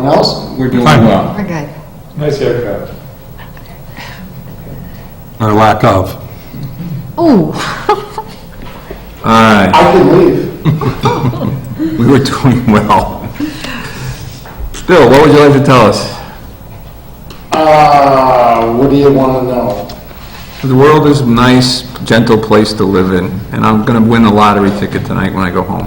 Everyone else? We're doing Fine. well. We're good. Nice haircut. Or lack of. Ooh. All right, I can leave. we were doing well. Bill, what would you like to tell us? What do you want to know? The world is a nice, gentle place to live in, and I'm going to win the lottery ticket tonight when I go home.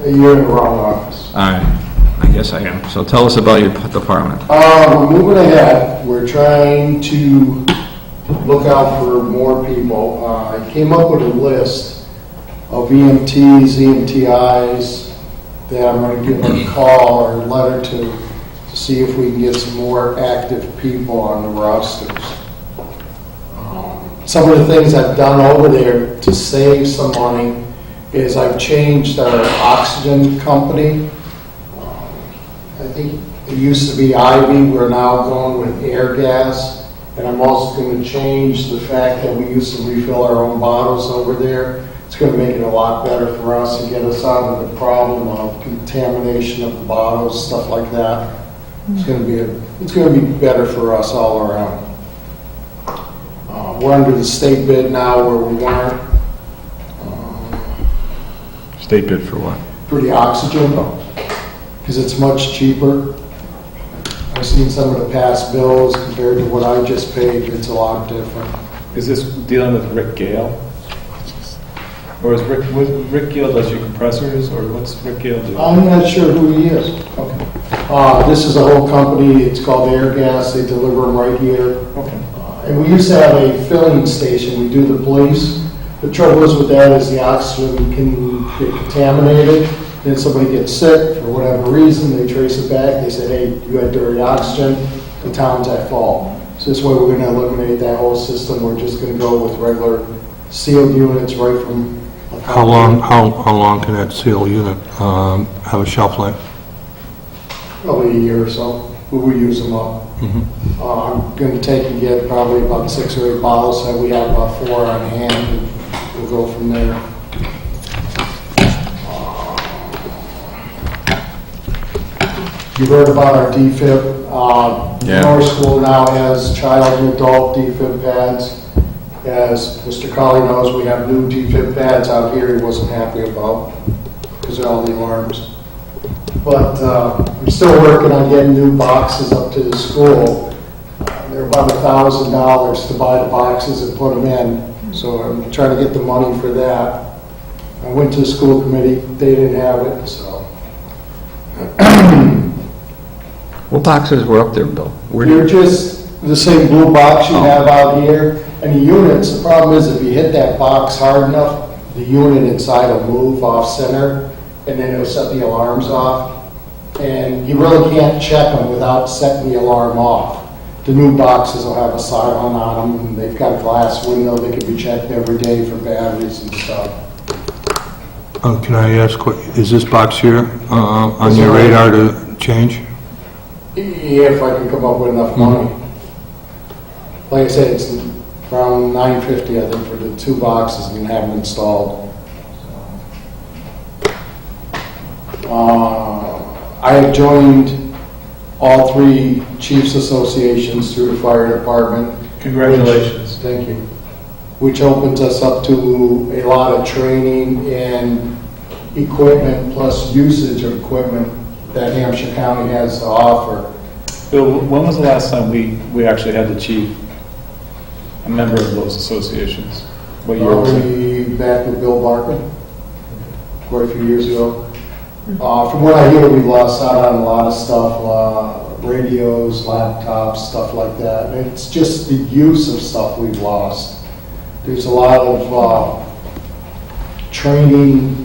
You're in the wrong office. All right, I guess I am. So tell us about your department. We're moving ahead. We're trying to look out for more people. I came up with a list of EMTs, EMTIs that I'm going to give a call or a letter to see if we can get some more active people on the rosters. Some of the things I've done over there to save some money is I've changed our oxygen company. I think it used to be Ivy, we're now going with air gas. And I'm also going to change the fact that we used to refill our own bottles over there. It's going to make it a lot better for us and get us out of the problem of contamination of the bottles, stuff like that. It's going to be better for us all around. We're under the state bid now where we weren't. State bid for what? For the oxygen, because it's much cheaper. I've seen some of the past bills compared to what I just paid. It's a lot different. Is this dealing with Rick Gale? Or is Rick Gale does your compressors, or what's Rick Gale do? I'm not sure who he is. Okay, This is a whole company. It's called Air Gas. They deliver them right here. okay. And we used to have a filling station. We do the police. The trouble is with that is the oxygen can get contaminated. Then somebody gets sick for whatever reason. They trace it back. They say, hey, you had dirty oxygen. The town's at fault. So this way we're going to eliminate that whole system. We're just going to go with regular sealed units right from. How long can that sealed unit have a shelf life? Probably a year or so. We will use them up. I'm going to take and get probably about 6 or 8 bottles, so we have about 4 on hand, and we'll go from there. You heard about our DFib. Yeah. North School now has child and adult DFib pads. As Mr. Colley knows, we have new DFib pads out here he wasn't happy about because of all the alarms. But I'm still working on getting new boxes up to the school. They're about $1,000 to buy the boxes and put them in. So I'm trying to get the money for that. I went to the school committee, they didn't have it, so. What boxes were up there, Bill? Where You're just the same blue box you have out here. And the units, the problem is if you hit that box hard enough, the unit inside will move off center and then it'll set the alarms off. And you really can't check them without setting the alarm off. The new boxes will have a siren on them and they've got a glass window. They can be checked every day for batteries and stuff. Can I ask, is this box here on your radar to change? If I can come up with enough money. Like I said, it's around $950, I think, for the 2 boxes and have them installed. I have joined all 3 chiefs associations through the fire department. Congratulations. Thank you. Which opens us up to a lot of training and equipment plus usage of equipment that Hampshire County has to offer. Bill, when was the last time we actually had the chief, a member of those associations? What year was it? Probably back with Bill Barkin, quite a few years ago. From what I hear, we lost out on a lot of stuff, radios, laptops, stuff like that. And it's just the use of stuff we've lost. There's a lot of training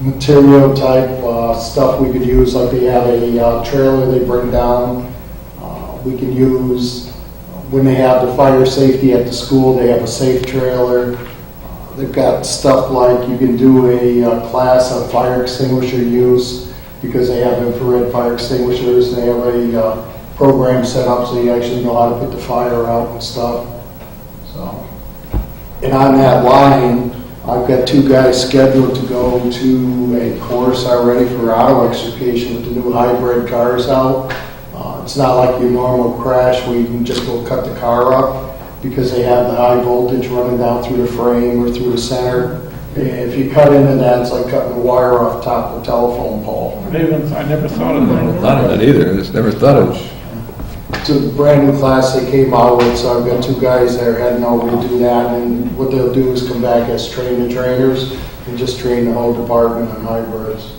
material type stuff we could use, like they have a trailer they bring down. We can use, when they have the fire safety at the school, they have a safe trailer. They've got stuff like you can do a class on fire extinguisher use because they have infrared fire extinguishers. They have a program set up so you actually know how to put the fire out and stuff. So, and on that line, I've got 2 guys scheduled to go to a course already for auto extrication with the new hybrid cars out. It's not like your normal crash where you can just go cut the car up, because they have the high voltage running down through the frame or through the center. If you cut into that, it's like cutting the wire off top of a telephone pole. I never thought of that. Thought of that either, just never thought of. It's a brand new class they came out with, so I've got 2 guys that are heading over to do that, and what they'll do is come back as trainers and just train the whole department on hybrids.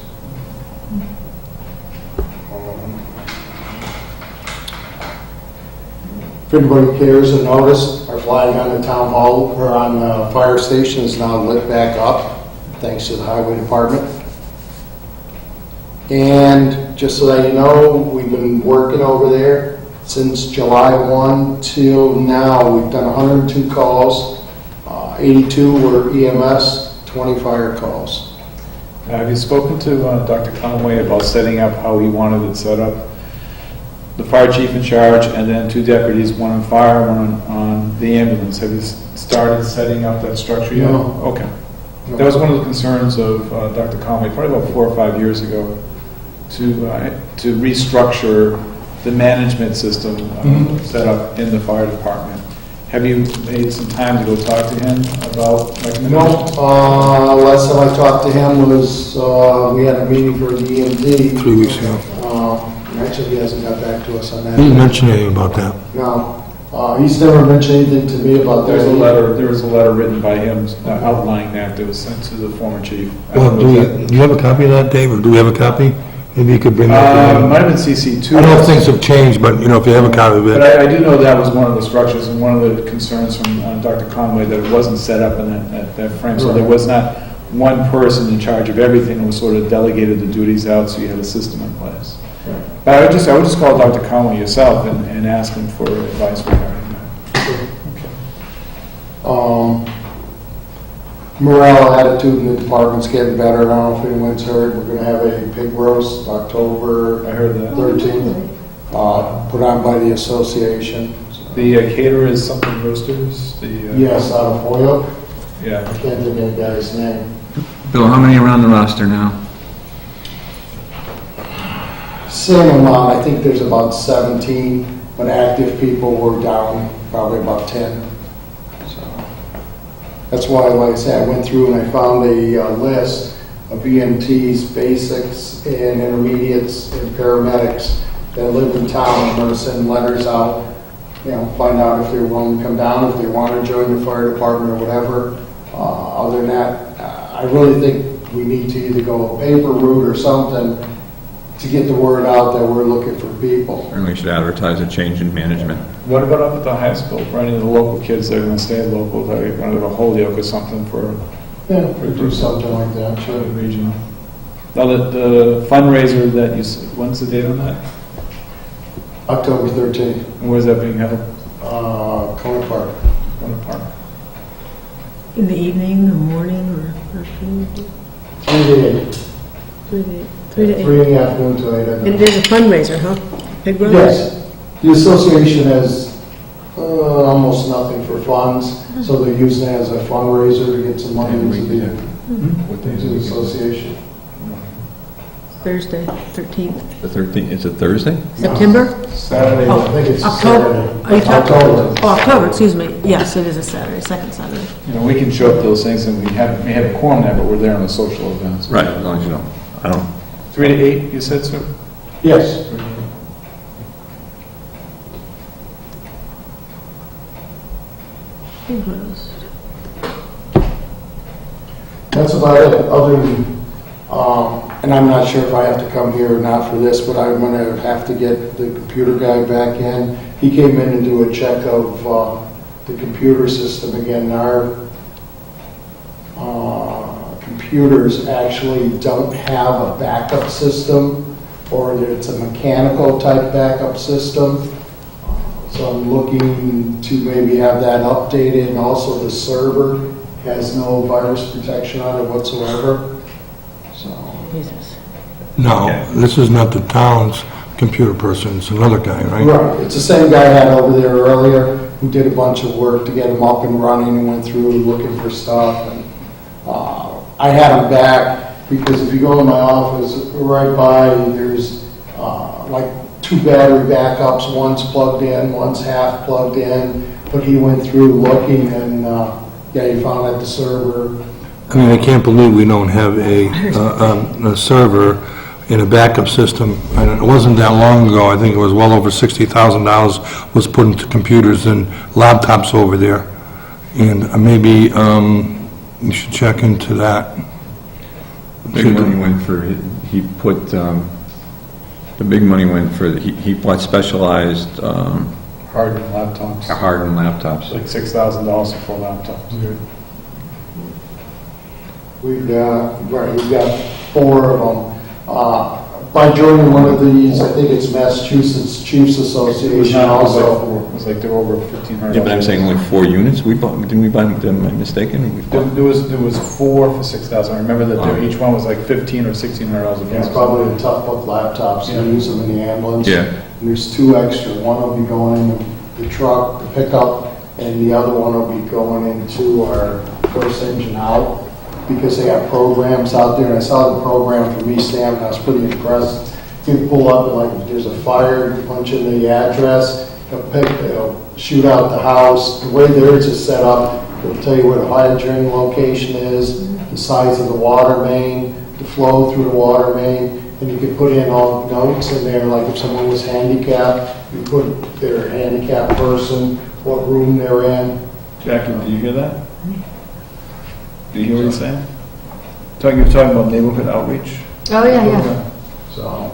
If anybody cares or noticed, our flag on the town hall, or on the fire station is now lit back up, thanks to the highway department. And just so that you know, we've been working over there since July 1 till now. We've done 102 calls, 82 were EMS, 20 fire calls. Have you spoken to Dr. Conway about setting up how he wanted it set up? The fire chief in charge, and then 2 deputies, one on fire, one on the ambulance. Have you started setting up that structure yet? No. Okay. That was one of the concerns of Dr. Conway, probably about 4 or 5 years ago, to restructure the management system set up in the fire department. Have you made some time to go talk to him about recommendations? No, last time I talked to him was, we had a meeting for the EMD. 3 weeks ago. Actually, he hasn't got back to us on He didn't that. mention anything about that. No, he's never mentioned anything to me about that. There was a letter written by him outlining that was sent to the former chief. Well, do you have a copy of that, Dave, or do we have a copy? Maybe you could bring that It to might have been CC2. I know things have changed, but, you know, if you have a copy of But it. I do know that was one of the structures and one of the concerns from Dr. Conway, that it wasn't set up in that frame. So there was not one person in charge of everything. It was sort of delegated the duties out, so you had a system in place. But I would just call Dr. Conway yourself and ask him for advice regarding that. Morale, attitude in the department's getting better. I don't know if anyone's heard, we're gonna have a pig roast October I heard that. 13th, put on by the association. The caterer is something roasters? Yes, out of Hoyle. Yeah. I can't think of the guy's name. Bill, how many are on the roster now? Same amount, I think there's about 17, but active people were down probably about 10. So that's why, like I said, I went through and I found a list of EMTs, basics, and intermediates, and paramedics that live in town. I'm gonna send letters out, find out if they're willing to come down, if they want to join the fire department or whatever. Other than that, I really think we need to either go a paper route or something to get the word out that we're looking for people. Certainly we should advertise a change in management. What about up at the high school? For any of the local kids that are going to stay local, they're going to go to Holyoke or something for Yeah, we do something like that, the sure. regional. Now, the fundraiser that you, when's the date on that? October 13th, And where's that being held? Conant Park. What park? In the evening, the morning, or afternoon? 3 to 8. 3 to 8. 3 to 8. 3 in the afternoon to 8 at And night. there's a fundraiser, huh? Big road? Yes, the association has almost nothing for funds, so they're using it as a fundraiser to get some money into the association. Thursday, 13th. The 13th, it's a Thursday? September? Saturday, I think it's October. Saturday. Are you talking? October. Oh, October, excuse me. Yes, it is a Saturday, second Saturday. We can show up those things and we may have a quorum there, but we're there on the social events. Right, as long as you don't, I don't, 3 to 8, you said, sir? Yes. What else? That's about it, other than, and I'm not sure if I have to come here or not for this, but I'm gonna have to get the computer guy back in. He came in and do a check of the computer system again. Our computers actually don't have a backup system, or it's a mechanical type backup system. So I'm looking to maybe have that updated, and also the server has no virus protection on it whatsoever. So, Jesus. No, this is not the town's computer person, it's another guy, right? right, it's the same guy I had over there earlier who did a bunch of work to get him up and running and went through looking for stuff. And I had them back, because if you go in my office, right by, there's like 2 battery backups, one's plugged in, one's half plugged in, but he went through looking and, yeah, he found that the server, I mean, I can't believe we don't have a server in a backup system. And it wasn't that long ago, I think it was well over $60,000 was put into computers and laptops over there. And maybe you should check into that. Big money went for, he put, the big money went for, he bought specialized, Hardened laptops, hardened laptops. like $6,000 for 4 laptops. we've got 4 of them. By joining one of these, I think it's Massachusetts Chiefs It was Association not, also. it was like they were over $1,500. Yeah, but I'm saying only 4 units? Didn't we buy them, am I mistaken? We bought- There was 4 for $6,000. I remember that each one was like $1,500 or $1,600 a piece. It's probably the tough book laptops, they use them in the ambulance. Yeah. And there's 2 extra, one will be going in the truck, the pickup, and the other one will be going into our first engine out, because they have programs out there, and I saw the program from Easthampton, I was pretty impressed. You can pull up, and like, if there's a fire, you punch in the address, it'll shoot out the house. The way theirs is set up, it'll tell you where the hydrant location is, the size of the water main, the flow through the water main, and you can put in all notes in there, like if someone was handicapped, you put their handicapped person, what room they're in. Jackie, do you hear that? Do you hear what he's saying? You're talking about neighborhood outreach? Oh, yeah. So,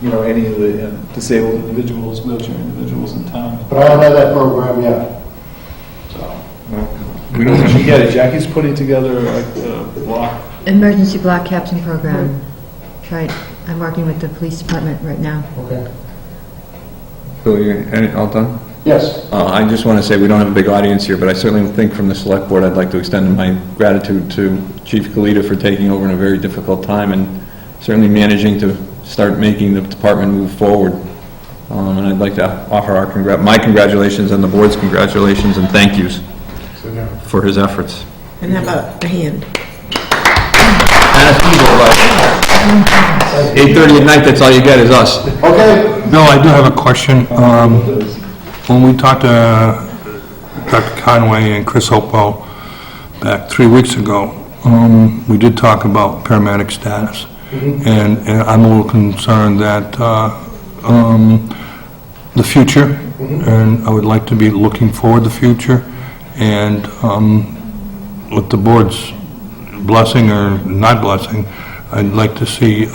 Any of the disabled individuals, wheelchair individuals in town. but I don't have that program yet, so. We don't have- Yeah, Jackie's putting together like a block. Emergency block captain program. Right, I'm working with the police department right now. Okay. Bill, you all done? Yes. I just want to say, we don't have a big audience here, but I certainly think from the select board, I'd like to extend my gratitude to Chief Kalita for taking over in a very difficult time and certainly managing to start making the department move forward. And I'd like to offer my congratulations and the board's congratulations and thank yous for his efforts. And how about a hand? 8:30 at night, that's all you get is us. Okay. Bill, I do have a question. When we talked to Dr. Conway and Chris Hopewell back 3 weeks ago, we did talk about paramedic status. And I'm a little concerned that the future, and I would like to be looking forward to the future, and with the board's blessing or not blessing, I'd like to see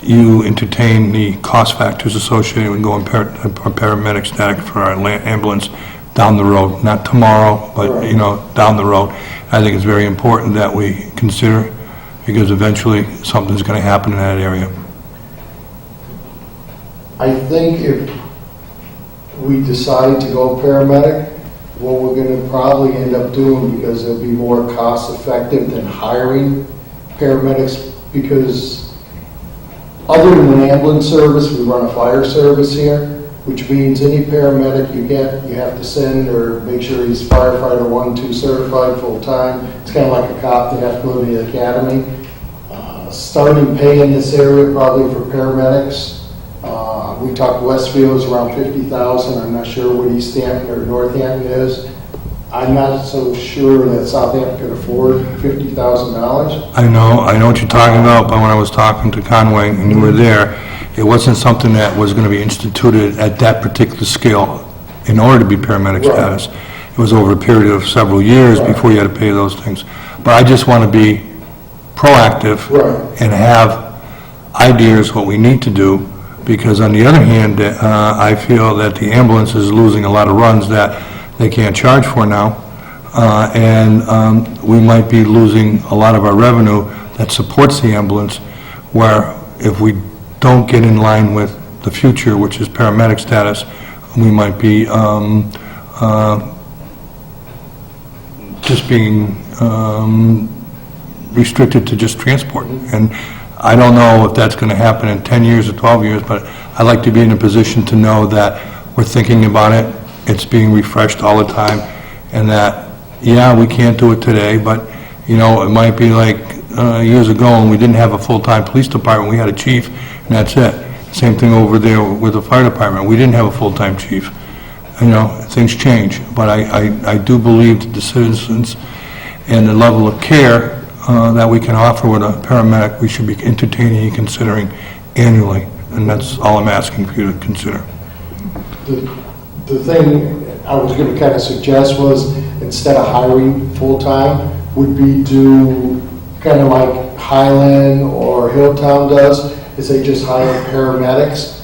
you entertain the cost factors associated with going paramedic static for our ambulance down the road, not tomorrow, but, down the road. I think it's very important that we consider, because eventually something's going to happen in that area. I think if we decide to go paramedic, what we're going to probably end up doing, because it'll be more cost effective than hiring paramedics, because other than an ambulance service, we run a fire service here, which means any paramedic you get, you have to send or make sure he's firefighter 1, 2 certified full-time. It's kind of like a cop, they have to go to the academy. Starting pay in this area probably for paramedics. We talked Westfield's around 50,000. I'm not sure what Easthampton or Northampton is. I'm not so sure that Southampton could afford $50,000. I know what you're talking about, but when I was talking to Conway and you were there, it wasn't something that was going to be instituted at that particular scale in order to be paramedic status. It was over a period of several years before you had to pay those things. But I just want to be proactive and have ideas what we need to do, because on the other hand, I feel that the ambulance is losing a lot of runs that they can't charge for now, and we might be losing a lot of our revenue that supports the ambulance, where if we don't get in line with the future, which is paramedic status, we might be just being restricted to just transport. And I don't know if that's going to happen in 10 years or 12 years, but I'd like to be in a position to know that we're thinking about it, it's being refreshed all the time, and that, yeah, we can't do it today, but You know, it might be like years ago when we didn't have a full-time police department, we had a chief, and that's it. Same thing over there with the fire department, we didn't have a full-time chief. You know, things change, but I do believe that the citizens and the level of care that we can offer with a paramedic, we should be entertaining and considering annually, and that's all I'm asking for you to consider. The thing I was going to kind of suggest was, instead of hiring full-time, would be do kind of like Highland or Hilltown does, is they just hire paramedics.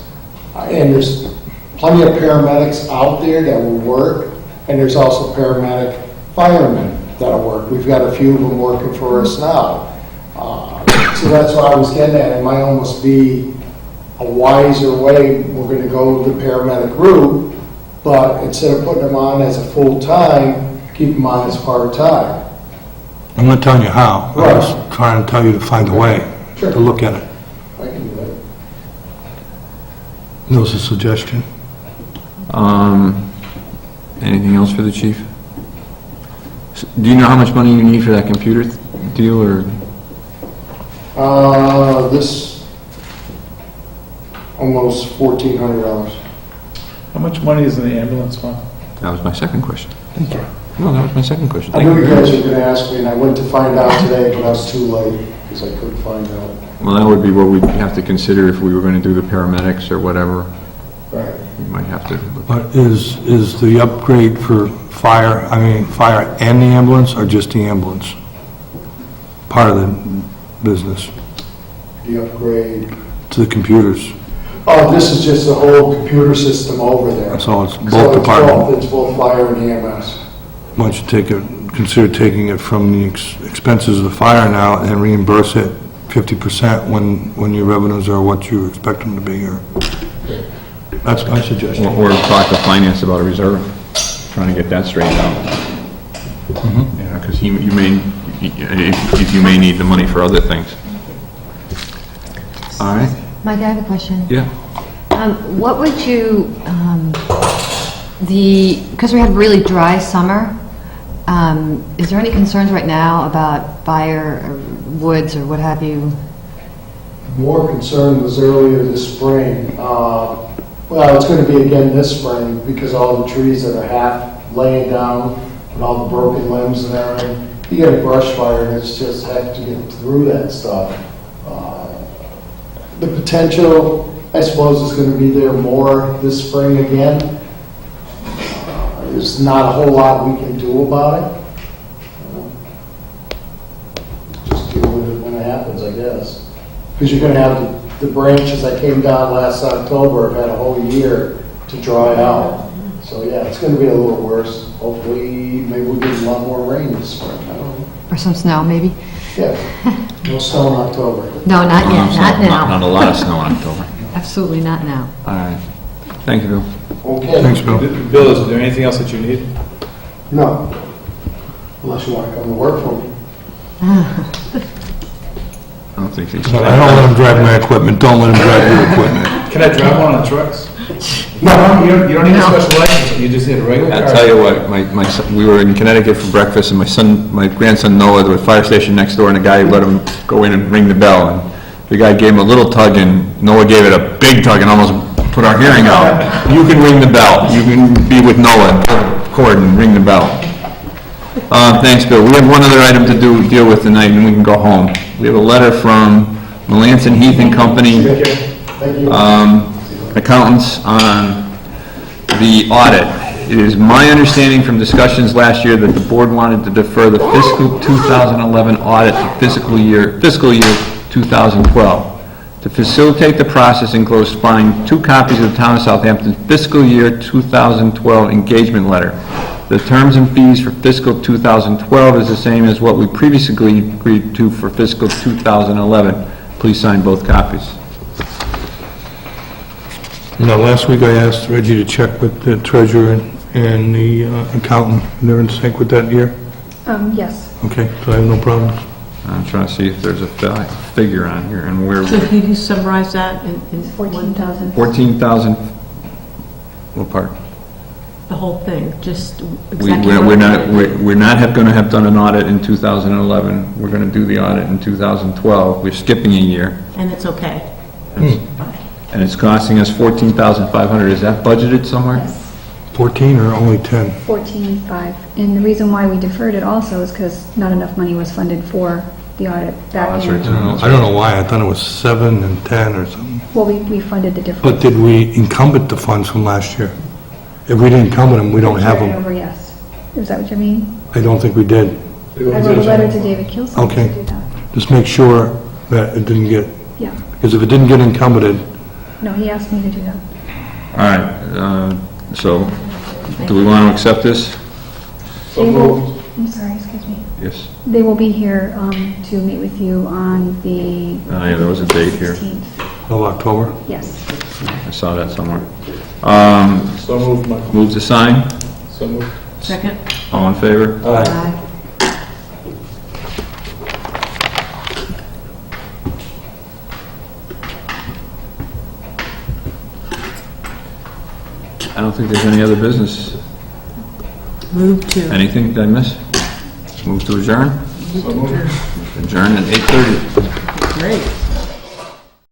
And there's plenty of paramedics out there that will work, and there's also paramedic firemen that'll work. We've got a few of them working for us now. So that's what I was getting at. It might almost be a wiser way, we're going to go the paramedic route, but instead of putting them on as a full-time, keep them on as part-time. I'm not telling you how, I'm Right. just trying to tell you to find a way Sure. to look at it. I can do that. That was a suggestion. Anything else for the chief? Do you know how much money you need for that computer deal, or? This, almost $1,400. How much money is in the ambulance fund? That was my second question. Thank you. No, that was my second question. I Thank knew you you very guys much. were going to ask me, and I went to find out today, but I was too late, because I couldn't find out. Well, that would be what we'd have to consider if we were going to do the paramedics or whatever. Right. We might have to. But is the upgrade for fire and the ambulance, or just the ambulance? Part of the business, The upgrade. to the computers, Oh, this is just the whole computer system over there. so it's So both departments. It's both fire and EMS. Why don't you consider taking it from the expenses of the fire now and reimburse it 50% when your revenues are what you expect them to be, or, that's my suggestion. Or talk to finance about a reserve, trying to get that straightened out. Yeah, because you may, if you may need the money for other things. All right? Mike, I have a question. Yeah. What would you, because we had a really dry summer, is there any concerns right now about fire or woods or what have you? More concern was earlier this spring. Well, it's going to be again this spring, because all the trees that are half laying down and all the broken limbs and everything. You get a brush fire, and it's just heck to get through that stuff. The potential, I suppose, is going to be there more this spring again. There's not a whole lot we can do about it. Just deal with it when it happens, I guess. Because you're going to have the branches that came down last October have had a whole year to dry out. So yeah, it's going to be a little worse. Hopefully, maybe we'll get a lot more rain this spring. I don't know. Or some snow, maybe? Yeah, no snow in October. No, not yet, not Not now. a lot of snow in October. Absolutely not now. All right. Thank you, Bill. Okay. Thanks, Bill. Bill, is there anything else that you need? No, unless you want to come to work for me. I don't think they I don't let them drive my equipment, don't let them drive your equipment. Can I drive one on trucks? No, You don't need a special license, you just need a regular car. I'll tell you what, my son, we were in Connecticut for breakfast, and my grandson Noah, there was a fire station next door, and a guy let him go in and ring the bell, and the guy gave him a little tug, and Noah gave it a big tug and almost put our hearing out. You can ring the bell, you can be with Noah and cord and ring the bell. Thanks, Bill. We have one other item to deal with tonight, and we can go home. We have a letter from Melanson Heath and Company, thank you. accountants on the audit. It is my understanding from discussions last year that the board wanted to defer the fiscal 2011 audit to fiscal year 2012. To facilitate the process, enclosed find 2 copies of the Town of Southampton's fiscal year 2012 engagement letter. The terms and fees for fiscal 2012 is the same as what we previously agreed to for fiscal 2011. Please sign both copies. Now, last week I asked Reggie to check with the treasurer and the accountant. They're in sync with that year? Yes. Okay, so I have no problems. I'm trying to see if there's a figure on here and where. So can you summarize that in 14,000? 14,000, what part? the whole thing, just We're executive? not going to have done an audit in 2011. We're going to do the audit in 2012. We're skipping a year, And it's okay? and it's costing us $14,500. Is that budgeted somewhere? 14 or only 10? 14.5. And the reason why we deferred it also is because not enough money was funded for the audit back that's in. right. I don't know why, I thought it was 7 and 10 or something. Well, we funded the difference. But did we incumbent the funds from last year? If we didn't incumbent them, we don't have Carried them. over, yes. Is that what you mean? I don't think we did. I wrote a letter to David Kilson Okay. to do that. Just make sure that it didn't get, Yeah. because if it didn't get incumbent, No, he asked me to do that. All right, so, do we want to accept this? So They will- moved. I'm sorry, excuse me. Yes. They will be here to meet with you on the Yeah, there was a date here. 16th. of October. Yes. I saw that somewhere. So moved, Michael. Move to sign? So moved. Second? All in favor? Aye. I don't think there's any other business. Move to. Anything did I miss? Move to adjourn? So moved. Adjourn at 8:30. Great.